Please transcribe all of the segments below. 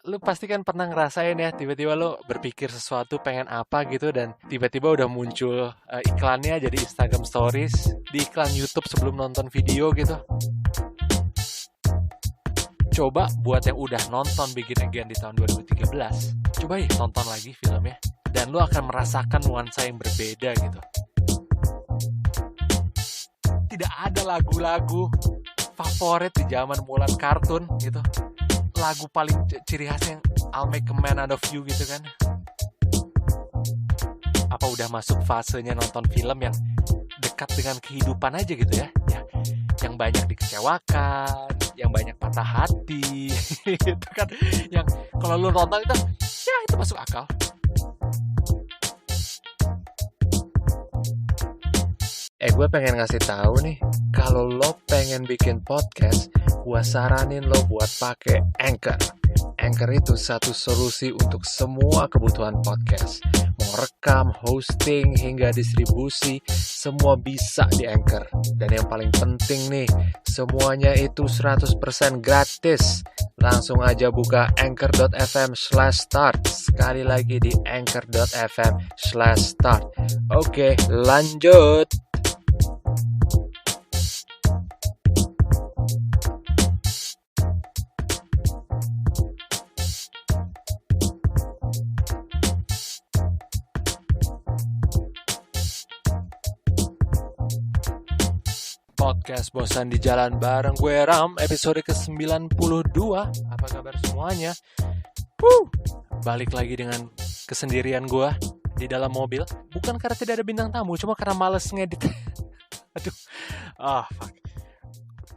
Lu pasti kan pernah ngerasain ya, tiba-tiba lu berpikir sesuatu pengen apa gitu dan tiba-tiba udah muncul iklannya jadi Instagram Stories, di iklan YouTube sebelum nonton video gitu. Coba buat yang udah nonton Begin Again di tahun 2013, coba ya tonton lagi filmnya dan lu akan merasakan nuansa yang berbeda gitu. Tidak ada lagu-lagu favorit di zaman mulan kartun gitu. Lagu paling ciri khasnya yang I'll Make a Man Out of You gitu kan. Apa udah masuk fasenya nonton film yang dekat dengan kehidupan aja gitu ya? Yang banyak dikecewakan, yang banyak patah hati, gitu kan? Yang kalau lu nonton itu, ya itu masuk akal. Gue pengen ngasih tahu nih, kalau lo pengen bikin podcast, gue saranin lo buat pakai Anchor. Anchor itu satu solusi untuk semua kebutuhan podcast. Mau rekam, hosting, hingga distribusi, semua bisa di Anchor. Dan yang paling penting nih, semuanya itu 100% gratis. Langsung aja buka anchor.fm/start. Sekali lagi di anchor.fm/start. Oke, lanjut. Podcast Bosan di Jalan bareng gue Ram, episode ke-92. Apa kabar semuanya? Balik lagi dengan kesendirian gue di dalam mobil. Bukan karena tidak ada bintang tamu, cuma karena males ngedit. Aduh, fuck.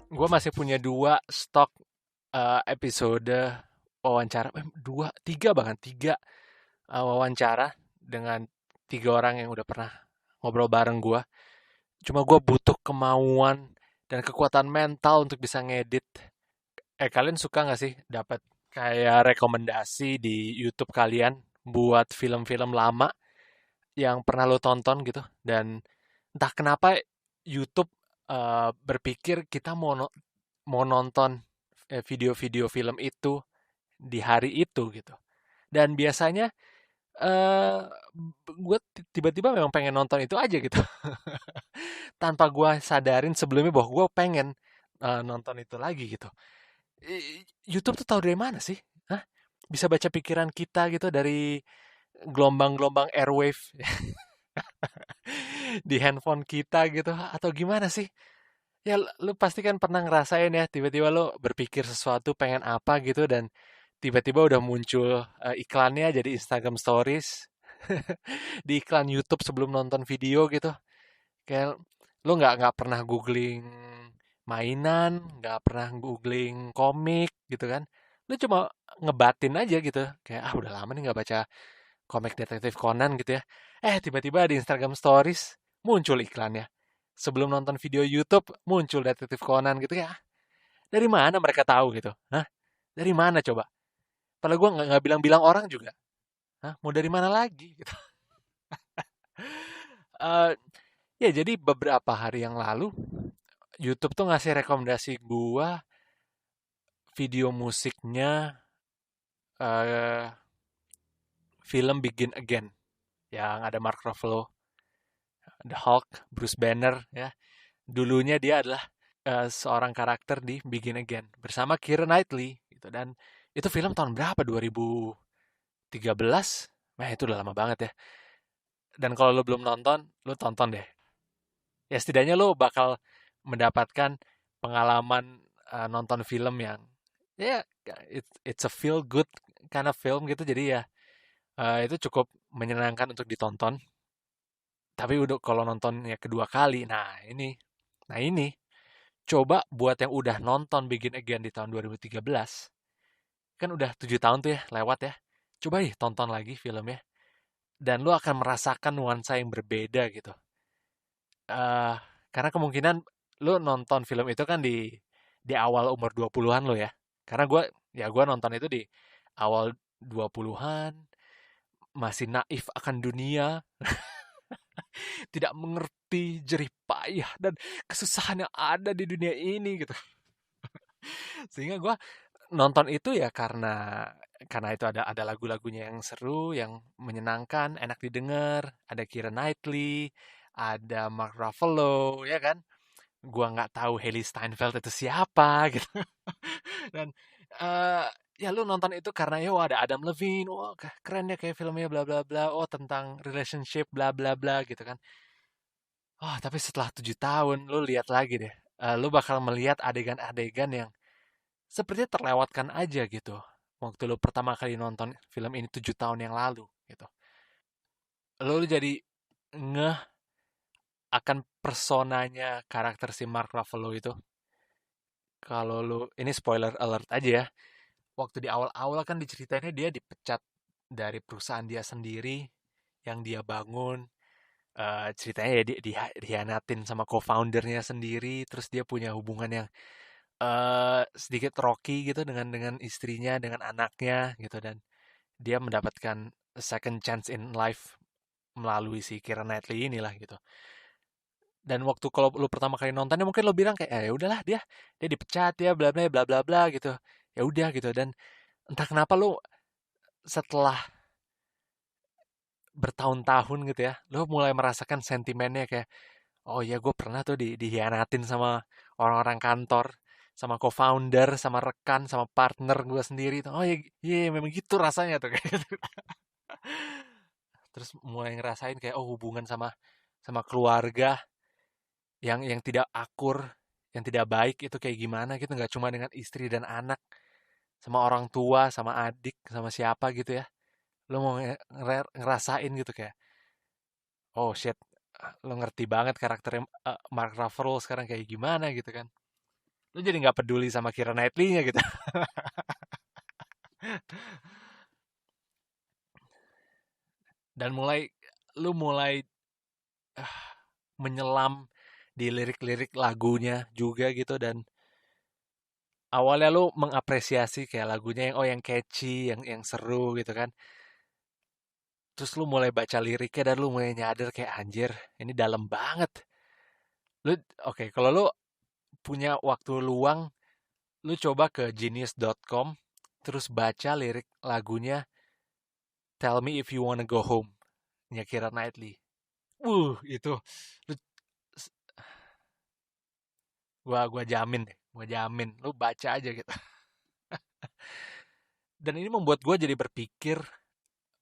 Gue masih punya 2 stok episode wawancara. Tiga wawancara dengan 3 orang yang udah pernah ngobrol bareng gue. Cuma gue butuh kemauan dan kekuatan mental untuk bisa ngedit. Kalian suka nggak sih dapat kayak rekomendasi di YouTube kalian buat film-film lama yang pernah lo tonton gitu? Dan entah kenapa YouTube berpikir kita mau nonton video-video film itu di hari itu gitu. Dan biasanya gue tiba-tiba memang pengen nonton itu aja gitu. Tanpa gue sadarin sebelumnya bahwa gue pengen nonton itu lagi gitu. YouTube tuh tahu dari mana sih? Hah? Bisa baca pikiran kita gitu dari gelombang-gelombang airwave di handphone kita gitu atau gimana sih? Ya lu pasti kan pernah ngerasain ya, tiba-tiba lu berpikir sesuatu pengen apa gitu dan tiba-tiba udah muncul iklannya jadi Instagram Stories. Di iklan YouTube sebelum nonton video gitu. Kayak lu nggak pernah googling mainan, nggak pernah googling komik gitu kan. Lu cuma ngebatin aja gitu. Kayak udah lama nih nggak baca komik detektif Conan gitu ya. Tiba-tiba di Instagram Stories muncul iklannya. Sebelum nonton video YouTube muncul detektif Conan gitu ya. Dari mana mereka tahu gitu? Hah? Dari mana coba? Padahal gue nggak bilang-bilang orang juga. Hah? Mau dari mana lagi? Gitu. Eh, ya jadi beberapa hari yang lalu YouTube tuh ngasih rekomendasi gua video musiknya eh, film Begin Again yang ada Mark Ruffalo, The Hulk, Bruce Banner ya. Dulunya dia adalah seorang karakter di Begin Again bersama Keira Knightley gitu dan itu film tahun berapa? 2013? Itu udah lama banget ya. Dan kalau lo belum nonton, lo tonton deh. Ya setidaknya lo bakal mendapatkan pengalaman nonton film yang ya it's a feel good kind of film gitu jadi ya itu cukup menyenangkan untuk ditonton tapi udah kalau nonton ya kedua kali nah ini coba buat yang udah nonton Begin Again di tahun 2013 kan udah 7 tahun tuh ya lewat ya coba nih tonton lagi filmnya dan lu akan merasakan nuansa yang berbeda gitu eh karena kemungkinan lu nonton film itu kan di awal umur 20-an lo ya. Karena gue nonton itu di awal 20-an, masih naif akan dunia, tidak mengerti letih, jerih payah, dan kesusahan yang ada di dunia ini gitu. Sehingga gue nonton itu ya karena itu ada lagu-lagunya yang seru, yang menyenangkan, enak didengar, ada Keira Knightley, ada Mark Ruffalo, ya kan? Gua nggak tahu Hailee Steinfeld itu siapa gitu. Dan eh ya lu nonton itu karena ya wah, ada Adam Levine, wah keren ya kayak filmnya bla bla bla, oh tentang relationship bla bla bla gitu kan. Oh tapi setelah 7 tahun lu lihat lagi deh, lu bakal melihat adegan-adegan yang sepertinya terlewatkan aja gitu. Waktu lu pertama kali nonton film ini 7 tahun yang lalu gitu. Lu jadi ngeh akan personanya karakter si Mark Ruffalo itu. Kalau lu, ini spoiler alert aja ya. Waktu di awal-awal kan diceritainnya dia dipecat dari perusahaan dia sendiri yang dia bangun. Ceritanya ya dia dihianatin sama co-foundernya sendiri. Terus dia punya hubungan yang sedikit rocky gitu dengan istrinya, dengan anaknya gitu, dan dia mendapatkan second chance in life melalui si Keira Knightley inilah gitu. Dan waktu kalau lu pertama kali nontonnya mungkin lu bilang kayak ya udahlah dia dipecat ya bla bla bla bla bla gitu. Ya udah gitu, dan entah kenapa lu setelah bertahun-tahun gitu ya, lu mulai merasakan sentimennya kayak oh ya gue pernah tuh dihianatin sama orang-orang kantor, sama co-founder, sama rekan, sama partner gue sendiri tuh. Oh ya, iya memang gitu rasanya tuh kayak gitu. Terus mulai ngerasain kayak oh hubungan sama sama keluarga yang tidak akur, yang tidak baik itu kayak gimana gitu, nggak cuma dengan istri dan anak, sama orang tua, sama adik, sama siapa gitu ya. Lo mau ngerasain gitu kayak oh shit, lo ngerti banget karakternya Mark Ruffalo sekarang kayak gimana gitu kan. Lo jadi nggak peduli sama Keira Knightley-nya gitu. Dan lu mulai ah, menyelam di lirik-lirik lagunya juga gitu, dan awalnya lu mengapresiasi kayak lagunya yang oh yang catchy, yang seru gitu kan. Terus lu mulai baca liriknya dan lu mulai nyadar kayak anjir, ini dalam banget. Lu oke, kalau lu punya waktu luang, lu coba ke genius.com terus baca lirik lagunya Tell Me If You Wanna Go Home nya Keira Knightley. Itu lu, gua jamin deh, gua jamin lu baca aja gitu. Dan ini membuat gua jadi berpikir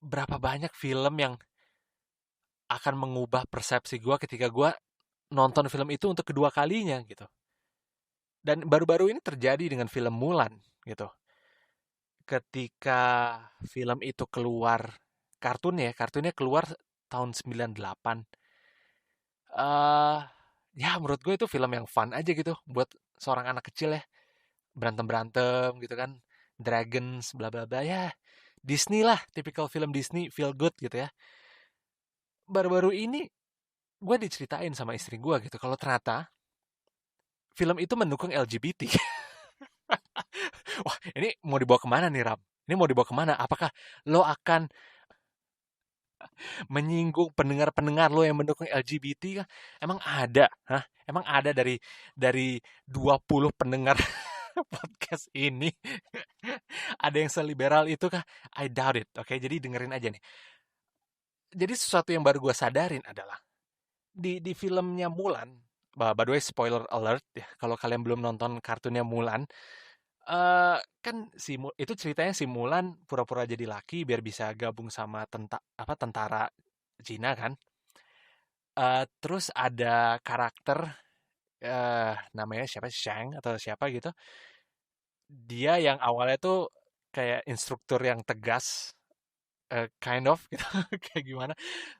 berapa banyak film yang akan mengubah persepsi gua ketika gua nonton film itu untuk kedua kalinya gitu. Dan baru-baru ini terjadi dengan film Mulan gitu. Ketika film itu keluar, kartunnya keluar tahun 98. eh Ya menurut gue itu film yang fun aja gitu buat seorang anak kecil ya. Berantem-berantem gitu kan. Dragons bla bla bla ya. Disney lah, tipikal film Disney, feel good gitu ya. Baru-baru ini gue diceritain sama istri gue gitu kalau ternyata film itu mendukung LGBT. Wah, ini mau dibawa kemana nih, Ram? Ini mau dibawa kemana? Apakah lo akan menyinggung pendengar-pendengar lo yang mendukung LGBT kah? Emang ada? Hah? Emang ada dari 20 pendengar podcast ini? Ada yang seliberal itu kah? I doubt it. Oke, jadi dengerin aja nih. Jadi sesuatu yang baru gue sadarin adalah di filmnya Mulan, by the way spoiler alert ya, kalau kalian belum nonton kartunnya Mulan, kan itu ceritanya si Mulan pura-pura jadi laki biar bisa gabung sama tentara Cina kan. Terus ada karakter namanya siapa, Shang atau siapa gitu. Dia yang awalnya tuh kayak instruktur yang tegas, kind of gitu, kayak gimana.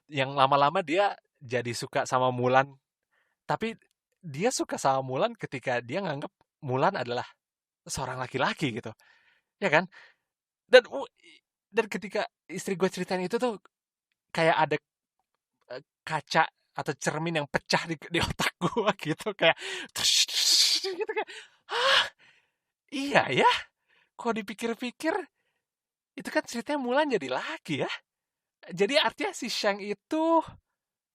Yang lama-lama dia jadi suka sama Mulan, tapi dia suka sama Mulan ketika dia nganggep Mulan adalah seorang laki-laki gitu, ya kan? Dan dan ketika istri gue ceritain itu tuh kayak ada kaca atau cermin yang pecah di otak gue gitu kayak gitu kayak hah iya ya, kok dipikir-pikir itu kan ceritanya Mulan jadi laki ya, jadi artinya si Shang itu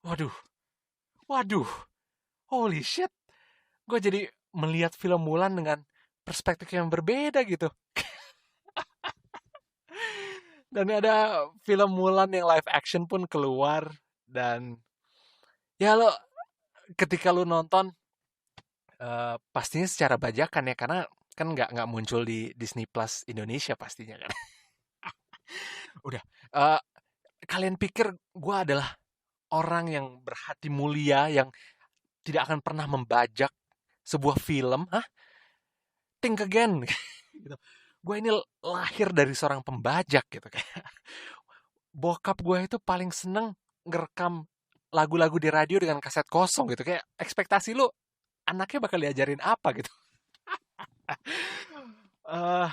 waduh Waduh, holy shit. Gue jadi melihat film Mulan dengan perspektif yang berbeda gitu. Dan ada film Mulan yang live action pun keluar. Dan ya lo ketika lu nonton, pastinya secara bajakan ya. Karena kan nggak muncul di Disney Plus Indonesia pastinya kan. Udah, eh, kalian pikir gue adalah orang yang berhati mulia, yang tidak akan pernah membajak sebuah film? Hah? Think again. Gitu. Gue ini lahir dari seorang pembajak gitu. Bokap gue itu paling seneng ngerekam lagu-lagu di radio dengan kaset kosong gitu. Kayak ekspektasi lu anaknya bakal diajarin apa gitu. eh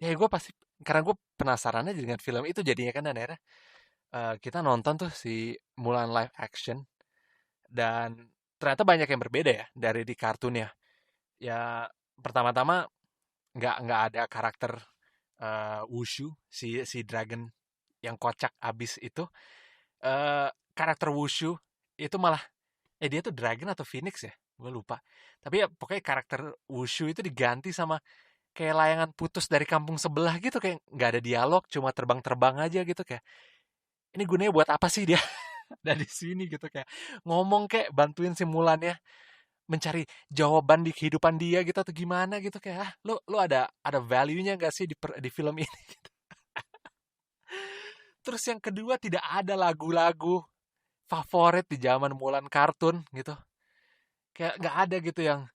Ya gue pasti, karena gue penasaran aja dengan film itu jadinya kan, dan akhirnya kita nonton tuh si Mulan live action, dan ternyata banyak yang berbeda ya dari di kartunnya. Ya pertama-tama nggak ada karakter Wushu, si dragon yang kocak abis itu. Karakter Wushu itu malah, dia tuh dragon atau phoenix ya, gue lupa. Tapi ya pokoknya karakter Wushu itu diganti sama kayak layangan putus dari kampung sebelah gitu, kayak nggak ada dialog, cuma terbang-terbang aja gitu. Kayak ini gunanya buat apa sih dia ada di sini gitu, kayak ngomong kayak bantuin simulannya mencari jawaban di kehidupan dia gitu atau gimana gitu. Kayak lu ada value-nya gak sih di film ini gitu. Terus yang kedua, tidak ada lagu-lagu favorit di zaman Mulan kartun gitu. Kayak nggak ada gitu yang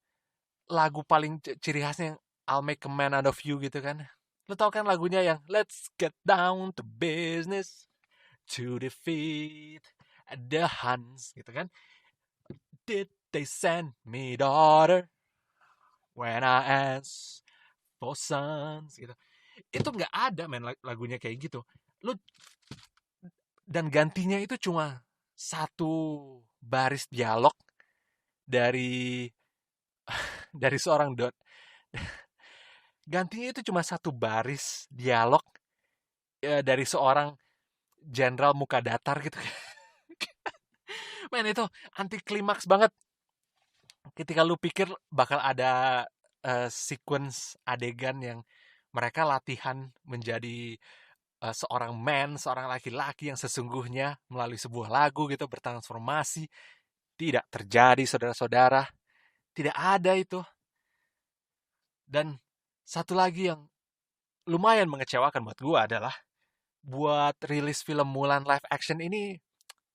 lagu paling ciri khasnya yang I'll make a man out of you gitu kan. Lu tau kan lagunya yang Let's get down to business to defeat the Huns gitu kan. Did they send me daughter when I asked for sons gitu. Itu nggak ada men lagunya kayak gitu. Lu, dan gantinya itu cuma satu baris dialog dari dari seorang gantinya itu cuma satu baris dialog dari seorang jenderal muka datar gitu. Men itu anti klimaks banget. Ketika lu pikir bakal ada sequence adegan yang mereka latihan menjadi seorang man, seorang laki-laki yang sesungguhnya melalui sebuah lagu gitu bertransformasi, tidak terjadi saudara-saudara. Tidak ada itu. Dan satu lagi yang lumayan mengecewakan buat gue adalah, buat rilis film Mulan live action ini,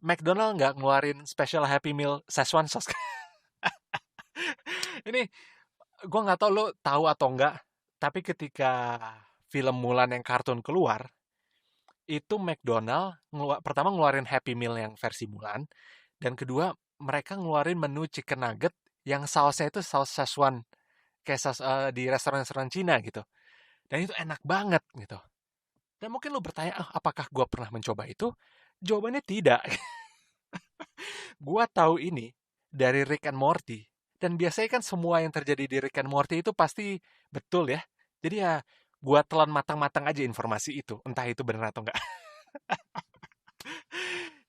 McDonald nggak ngeluarin special Happy Meal Szechuan sauce. Ini gue nggak tahu lo tahu atau enggak, tapi ketika film Mulan yang kartun keluar, itu McDonald pertama ngeluarin Happy Meal yang versi Mulan, dan kedua mereka ngeluarin menu chicken nugget yang sausnya itu saus Szechuan, kayak saus di restoran-restoran Cina gitu. Dan itu enak banget gitu. Dan mungkin lo bertanya, apakah gue pernah mencoba itu? Jawabannya tidak. Gue tahu ini dari Rick and Morty. Dan biasanya kan semua yang terjadi di Rick and Morty itu pasti betul ya. Jadi ya gue telan matang-matang aja informasi itu. Entah itu benar atau enggak.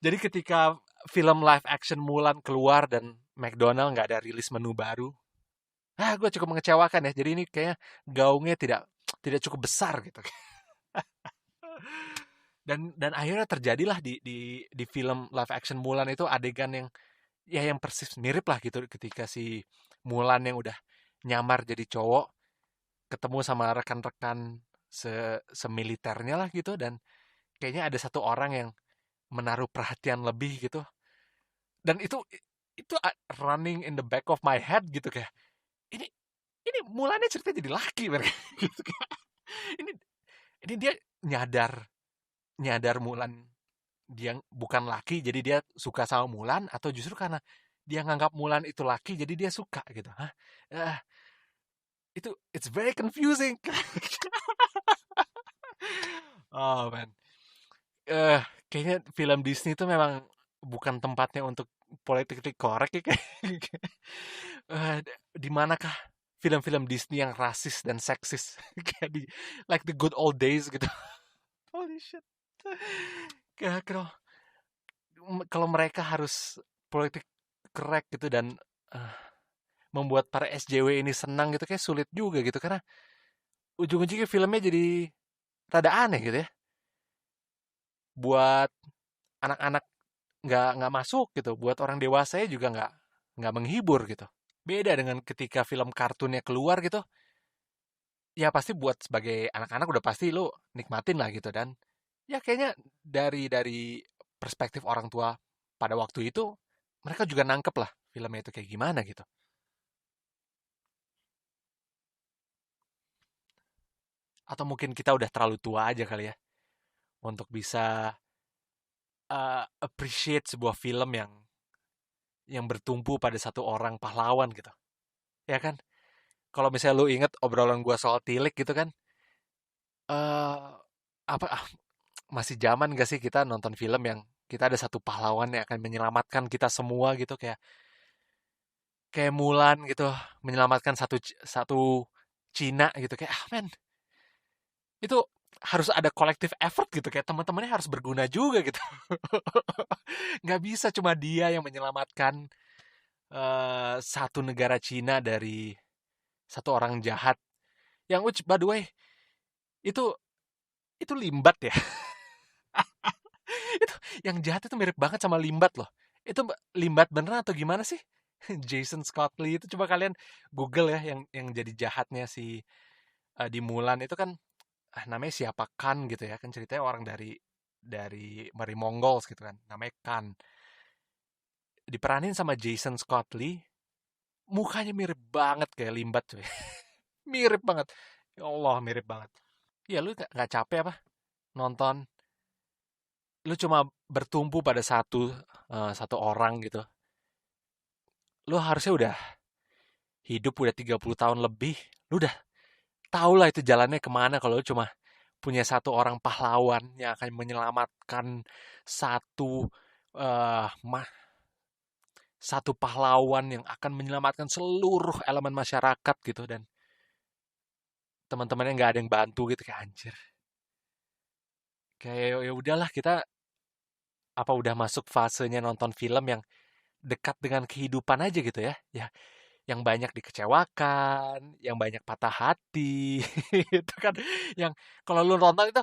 Jadi ketika film live action Mulan keluar dan McDonald nggak ada rilis menu baru, gue cukup mengecewakan ya. Jadi ini kayaknya gaungnya tidak cukup besar gitu. Dan akhirnya terjadilah di film live action Mulan itu adegan yang ya yang persis mirip lah gitu, ketika si Mulan yang udah nyamar jadi cowok ketemu sama rekan-rekan semiliternya lah gitu, dan kayaknya ada satu orang yang menaruh perhatian lebih gitu, dan itu running in the back of my head gitu. Kayak ini Mulannya cerita jadi laki mereka gitu. ini ini dia nyadar Mulan dia bukan laki jadi dia suka sama Mulan, atau justru karena dia nganggap Mulan itu laki jadi dia suka gitu. It's very confusing. Oh man, kayaknya film Disney itu memang bukan tempatnya untuk politically correct ya. Di manakah film-film Disney yang rasis dan seksis? Kayak like the good old days gitu. Holy shit. Kalau mereka harus politik crack gitu dan eh, membuat para SJW ini senang gitu kayak sulit juga gitu karena ujung-ujungnya filmnya jadi rada aneh gitu ya. Buat anak-anak nggak masuk gitu, buat orang dewasanya juga nggak menghibur gitu. Beda dengan ketika film kartunnya keluar gitu, ya pasti buat sebagai anak-anak udah pasti lo nikmatin lah gitu dan ya kayaknya dari perspektif orang tua pada waktu itu mereka juga nangkep lah filmnya itu kayak gimana gitu. Atau mungkin kita udah terlalu tua aja kali ya untuk bisa appreciate sebuah film yang bertumpu pada satu orang pahlawan gitu. Ya kan? Kalau misalnya lu inget obrolan gua soal Tilik gitu kan, eh apa masih zaman gak sih kita nonton film yang kita ada satu pahlawan yang akan menyelamatkan kita semua gitu kayak kayak Mulan gitu menyelamatkan satu Cina gitu kayak men itu harus ada collective effort gitu kayak teman-temannya harus berguna juga gitu. Nggak bisa cuma dia yang menyelamatkan satu negara Cina dari satu orang jahat yang which by the way itu itu Limbat ya. Itu yang jahat itu mirip banget sama Limbat loh. Itu Limbat beneran atau gimana sih? Jason Scott Lee itu coba kalian Google ya yang jadi jahatnya si di Mulan itu kan namanya siapa Kan gitu ya kan ceritanya orang dari Mongols gitu kan namanya Kan diperanin sama Jason Scott Lee mukanya mirip banget kayak Limbat coy. Mirip banget ya Allah mirip banget ya lu nggak capek apa nonton lu cuma bertumpu pada satu orang gitu lu harusnya udah hidup udah 30 tahun lebih lu udah tau lah itu jalannya kemana kalau lu cuma punya satu orang pahlawan yang akan menyelamatkan satu eh mah satu pahlawan yang akan menyelamatkan seluruh elemen masyarakat gitu dan teman-temannya nggak ada yang bantu gitu kayak anjir kayak ya udahlah kita apa udah masuk fasenya nonton film yang dekat dengan kehidupan aja gitu ya ya yang banyak dikecewakan, yang banyak patah hati, itu kan yang kalau lu nonton itu,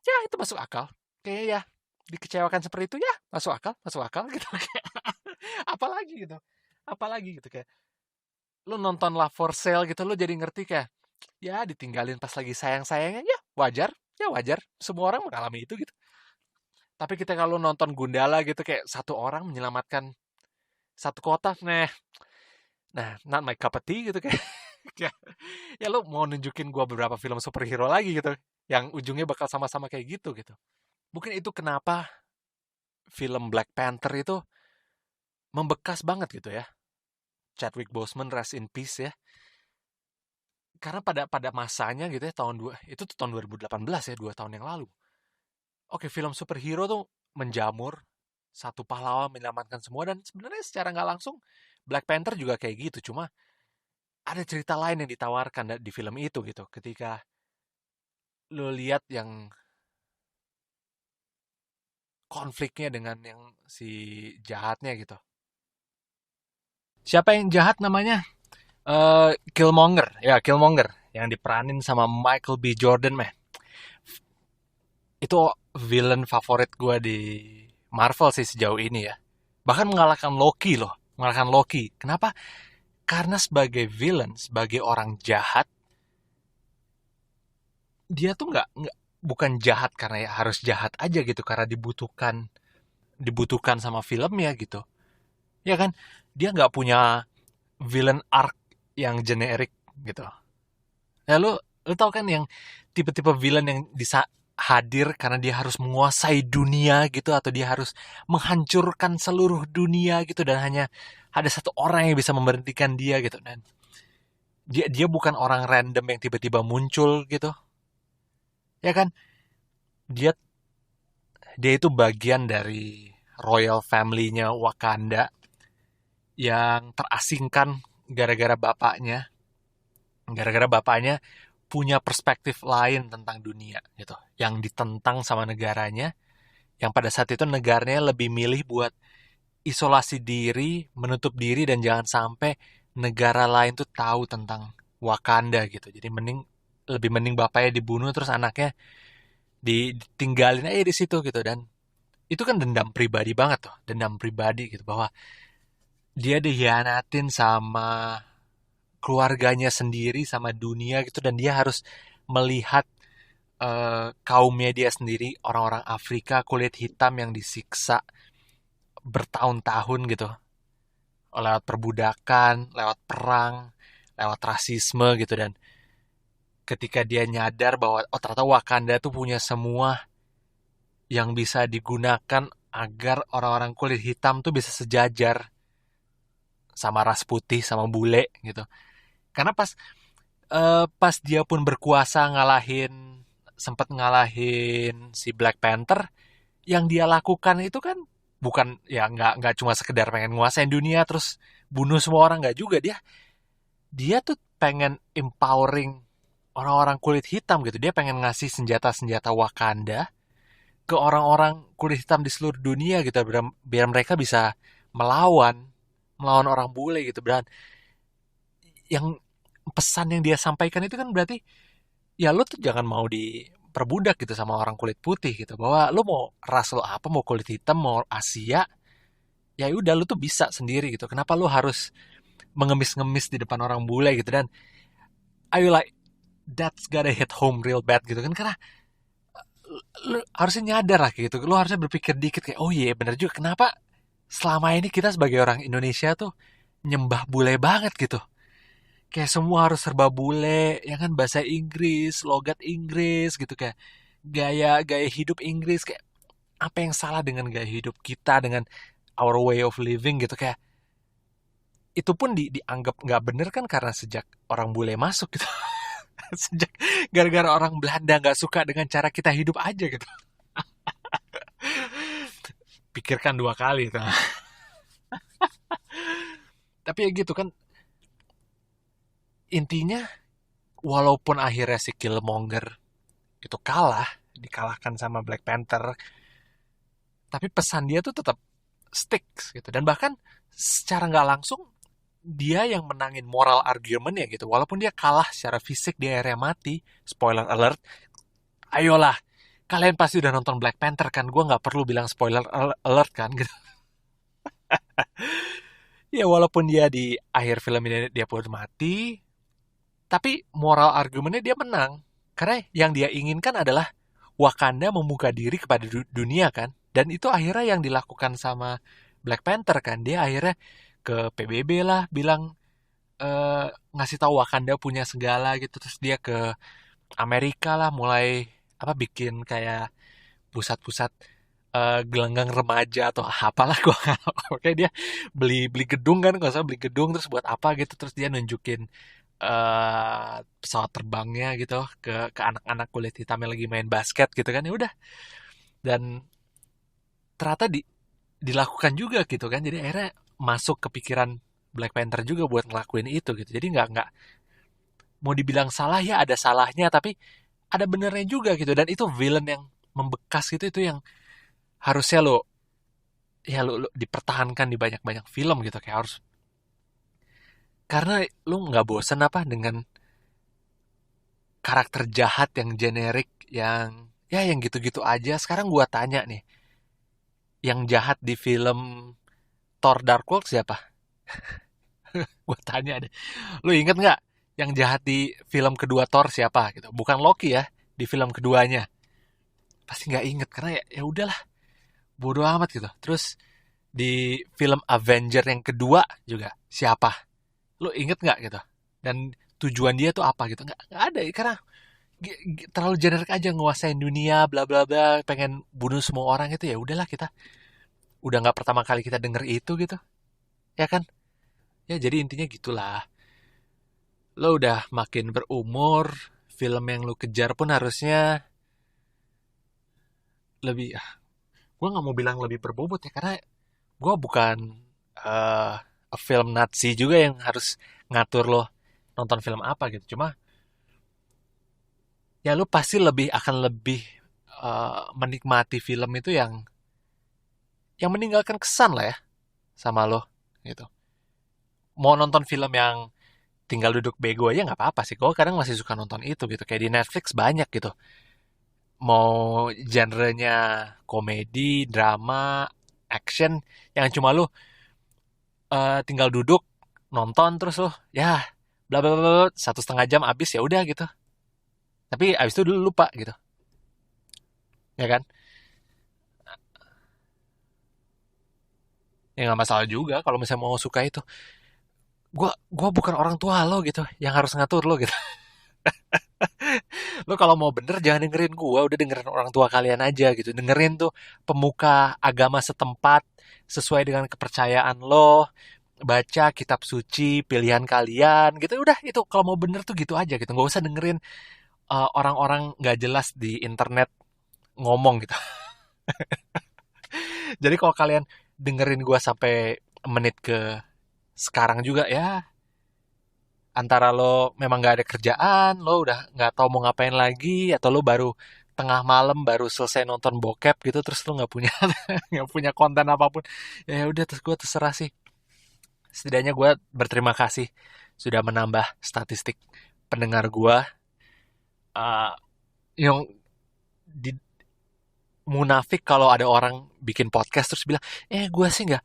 ya itu masuk akal. Kayak ya dikecewakan seperti itu ya masuk akal gitu. Apalagi gitu, apalagi gitu kayak lu nonton Love for Sale gitu, lu jadi ngerti kayak ya ditinggalin pas lagi sayang-sayangnya ya wajar, semua orang mengalami itu gitu. Tapi kita kalau nonton Gundala gitu kayak satu orang menyelamatkan satu kota, nah not my cup of tea gitu kayak ya, ya lu mau nunjukin gua beberapa film superhero lagi gitu yang ujungnya bakal sama-sama kayak gitu. Mungkin itu kenapa film Black Panther itu membekas banget gitu ya. Chadwick Boseman rest in peace ya. Karena pada masanya gitu ya itu tuh tahun 2018 ya, 2 tahun yang lalu. Oke, film superhero tuh menjamur satu pahlawan menyelamatkan semua dan sebenarnya secara nggak langsung Black Panther juga kayak gitu, cuma ada cerita lain yang ditawarkan di film itu gitu. Ketika lo lihat yang konfliknya dengan yang si jahatnya gitu. Siapa yang jahat namanya? Killmonger. Ya, Killmonger. Yang diperanin sama Michael B. Jordan, meh. Itu villain favorit gue di Marvel sih sejauh ini ya. Bahkan mengalahkan Loki loh. Mengalahkan Loki. Kenapa? Karena sebagai villain, sebagai orang jahat, dia tuh nggak bukan jahat karena ya harus jahat aja gitu karena dibutuhkan sama filmnya gitu ya kan dia nggak punya villain arc yang generik gitu ya lu tau kan yang tipe-tipe villain yang bisa hadir karena dia harus menguasai dunia gitu atau dia harus menghancurkan seluruh dunia gitu dan hanya ada satu orang yang bisa memberhentikan dia gitu dan dia bukan orang random yang tiba-tiba muncul gitu ya kan dia dia itu bagian dari royal family-nya Wakanda yang terasingkan gara-gara bapaknya. Gara-gara bapaknya punya perspektif lain tentang dunia gitu. Yang ditentang sama negaranya. Yang pada saat itu negaranya lebih milih buat isolasi diri, menutup diri, dan jangan sampai negara lain tuh tahu tentang Wakanda gitu. Jadi lebih mending bapaknya dibunuh terus anaknya ditinggalin aja di situ gitu. Dan itu kan dendam pribadi banget tuh, dendam pribadi gitu, bahwa dia dihianatin sama keluarganya sendiri, sama dunia gitu, dan dia harus melihat kaumnya dia sendiri, orang-orang Afrika kulit hitam yang disiksa bertahun-tahun gitu, lewat perbudakan, lewat perang, lewat rasisme gitu. Dan ketika dia nyadar bahwa oh ternyata Wakanda tuh punya semua yang bisa digunakan agar orang-orang kulit hitam tuh bisa sejajar sama ras putih, sama bule gitu. Karena pas dia pun berkuasa sempat ngalahin si Black Panther, yang dia lakukan itu kan bukan ya nggak cuma sekedar pengen nguasain dunia terus bunuh semua orang, nggak juga. Dia tuh pengen empowering orang-orang kulit hitam gitu. Dia pengen ngasih senjata-senjata Wakanda ke orang-orang kulit hitam di seluruh dunia gitu, biar mereka bisa melawan melawan orang bule gitu. Dan yang pesan yang dia sampaikan itu kan berarti ya lo tuh jangan mau diperbudak gitu sama orang kulit putih gitu, bahwa lo mau ras lo apa, mau kulit hitam, mau Asia, ya udah lo tuh bisa sendiri gitu. Kenapa lo harus mengemis-ngemis di depan orang bule gitu? Dan I like that's gotta hit home real bad gitu kan, karena lu harusnya nyadar lah gitu. Lu harusnya berpikir dikit kayak, oh iya bener juga, kenapa selama ini kita sebagai orang Indonesia tuh nyembah bule banget gitu. Kayak semua harus serba bule, ya kan, bahasa Inggris, logat Inggris gitu, kayak gaya hidup Inggris. Kayak apa yang salah dengan gaya hidup kita, dengan our way of living gitu. Kayak itu pun dianggap nggak bener kan karena sejak orang bule masuk gitu. Sejak gara-gara orang Belanda nggak suka dengan cara kita hidup aja gitu. Pikirkan dua kali. Nah. Tapi ya gitu kan, intinya walaupun akhirnya si Killmonger itu dikalahkan sama Black Panther, tapi pesan dia tuh tetap sticks gitu. Dan bahkan secara nggak langsung dia yang menangin moral argument ya gitu. Walaupun dia kalah secara fisik, dia akhirnya mati. Spoiler alert. Ayolah, kalian pasti udah nonton Black Panther kan? Gue nggak perlu bilang spoiler alert kan gitu. Ya walaupun dia di akhir film ini dia pun mati, tapi moral argumennya dia menang. Karena yang dia inginkan adalah Wakanda membuka diri kepada dunia kan. Dan itu akhirnya yang dilakukan sama Black Panther kan. Dia akhirnya ke PBB lah bilang, ngasih tahu Wakanda punya segala gitu. Terus dia ke Amerika lah mulai bikin kayak pusat-pusat gelanggang remaja atau apalah gue nggak tahu. Oke, dia beli gedung kan, nggak usah beli gedung terus buat apa gitu, terus dia nunjukin pesawat terbangnya gitu ke anak-anak kulit hitam yang lagi main basket gitu kan. Ya udah, dan ternyata dilakukan juga gitu kan. Jadi akhirnya masuk kepikiran Black Panther juga buat ngelakuin itu gitu. Jadi nggak mau dibilang salah ya ada salahnya, tapi ada benernya juga gitu. Dan itu villain yang membekas gitu, itu yang harusnya lo dipertahankan di banyak-banyak film gitu. Kayak harus, karena lo nggak bosen apa dengan karakter jahat yang generik, yang gitu-gitu aja. Sekarang gua tanya nih, yang jahat di film Thor Dark World siapa? Gua tanya deh, lo inget nggak yang jahat di film kedua Thor siapa gitu? Bukan Loki ya, di film keduanya. Pasti nggak inget karena ya udahlah, bodo amat gitu. Terus di film Avenger yang kedua juga siapa? Lo inget nggak gitu? Dan tujuan dia tuh apa gitu? Nggak ada ya, karena terlalu generik aja, nguasain dunia, bla bla bla, pengen bunuh semua orang itu. Ya udahlah, kita udah nggak pertama kali kita denger itu gitu, ya kan? Ya jadi intinya gitulah. Lo udah makin berumur, film yang lo kejar pun harusnya lebih, gue nggak mau bilang lebih berbobot ya, karena gue bukan film Nazi juga yang harus ngatur lo nonton film apa gitu. Cuma ya lo pasti akan lebih menikmati film itu yang meninggalkan kesan lah ya. sama lo gitu. Mau nonton film yang tinggal duduk bego aja nggak apa-apa sih. Gue kadang masih suka nonton itu gitu. Kayak di Netflix banyak gitu. Mau genrenya komedi, drama, action, yang cuma lu tinggal duduk nonton terus lo ya bla bla bla 1,5 jam abis ya udah gitu. Tapi abis itu dulu lupa gitu, ya kan? Ya nggak masalah juga kalau misalnya mau suka itu. Gua bukan orang tua lo gitu, yang harus ngatur lo gitu. Lo kalau mau bener jangan dengerin gua, udah dengerin orang tua kalian aja gitu. Dengerin tuh pemuka agama setempat sesuai dengan kepercayaan lo. Baca kitab suci pilihan kalian gitu. Udah itu kalau mau bener tuh gitu aja gitu. Nggak usah dengerin orang-orang nggak jelas di internet ngomong gitu. Jadi kalau kalian dengerin gua sampai menit ke sekarang juga ya, antara lo memang nggak ada kerjaan, lo udah nggak tahu mau ngapain lagi, atau lo baru tengah malam baru selesai nonton bokep gitu, terus lo nggak punya nggak punya konten apapun, ya udah terus gue terserah sih. Setidaknya gue berterima kasih sudah menambah statistik pendengar gue. Yang di, munafik kalau ada orang bikin podcast terus bilang, gue sih nggak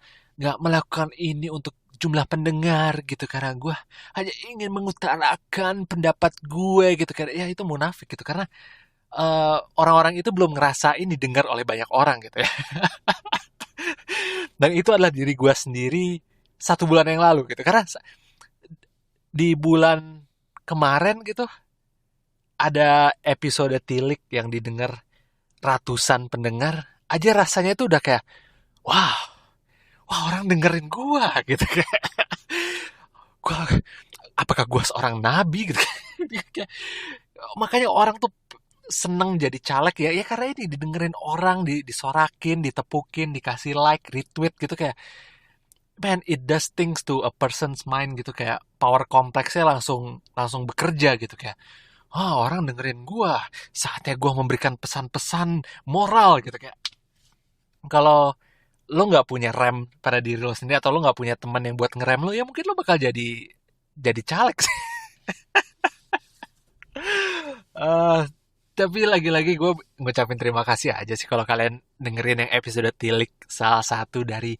melakukan ini untuk jumlah pendengar gitu karena gue hanya ingin mengutarakan pendapat gue gitu kan. Ya itu munafik gitu karena orang-orang itu belum ngerasain didengar oleh banyak orang gitu ya. Dan itu adalah diri gue sendiri 1 bulan yang lalu gitu. Karena di bulan kemarin gitu ada episode Tilik yang didengar ratusan pendengar aja, rasanya itu udah kayak wah orang dengerin gue gitu kayak gua, apakah gue seorang nabi gitu. Makanya orang tuh seneng jadi caleg ya karena ini didengerin orang, disorakin, ditepukin, dikasih like, retweet gitu. Kayak man, it does things to a person's mind gitu, kayak power kompleksnya langsung bekerja gitu. Kayak orang dengerin gua, saatnya gua memberikan pesan-pesan moral gitu. Kayak kalau lo nggak punya rem pada diri lo sendiri, atau lo nggak punya teman yang buat ngerem lo, ya mungkin lo bakal jadi caleg sih. Tapi lagi-lagi gue ngucapin terima kasih aja sih kalau kalian dengerin yang episode Tilik, salah satu dari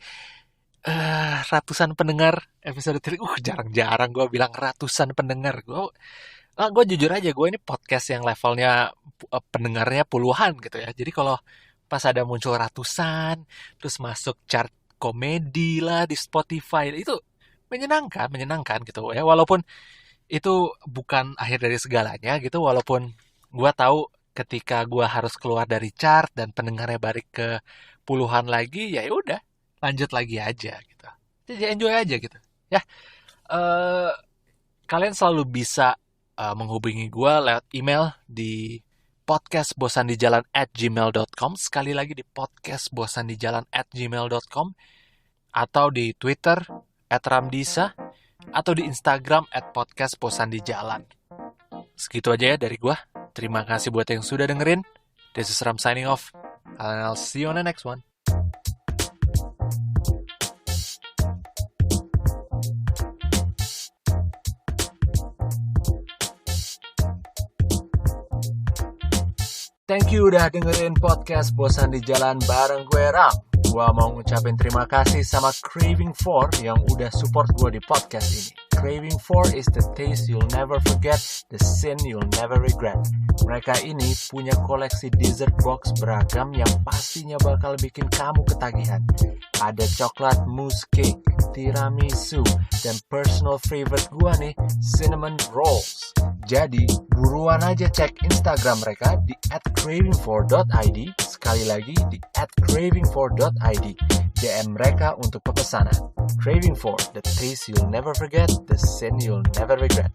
ratusan pendengar episode Tilik. Jarang-jarang gue bilang ratusan pendengar. Gue jujur aja, gue ini podcast yang levelnya pendengarnya puluhan gitu ya. Jadi kalau pas ada muncul ratusan, terus masuk chart komedi lah di Spotify, itu menyenangkan gitu ya. Walaupun itu bukan akhir dari segalanya gitu, walaupun gue tahu ketika gue harus keluar dari chart dan pendengarnya balik ke puluhan lagi, ya udah lanjut lagi aja gitu. Jadi enjoy aja gitu ya. Kalian selalu bisa menghubungi gue lewat email di podcastbosandijalan@gmail.com. Sekali lagi di podcastbosandijalan@gmail.com, atau di Twitter @ramdisa, atau di Instagram @podcastbosandijalan. Segitu aja ya dari gua. Terima kasih buat yang sudah dengerin. This is Ram signing off. And I'll see you on the next one. Thank you udah dengerin podcast Bosan di Jalan bareng gue Ram. Gua mau ngucapin terima kasih sama Craving For yang udah support gue di podcast ini. Craving For is the taste you'll never forget, the sin you'll never regret. Mereka ini punya koleksi dessert box beragam yang pastinya bakal bikin kamu ketagihan. Ada coklat mousse cake, tiramisu, dan personal favorite gua nih, cinnamon rolls. Jadi, buruan aja cek Instagram mereka di @craving4.id. Sekali lagi di @craving4.id. DM mereka untuk pemesanan. Craving For, the taste you'll never forget, the sin you'll never regret.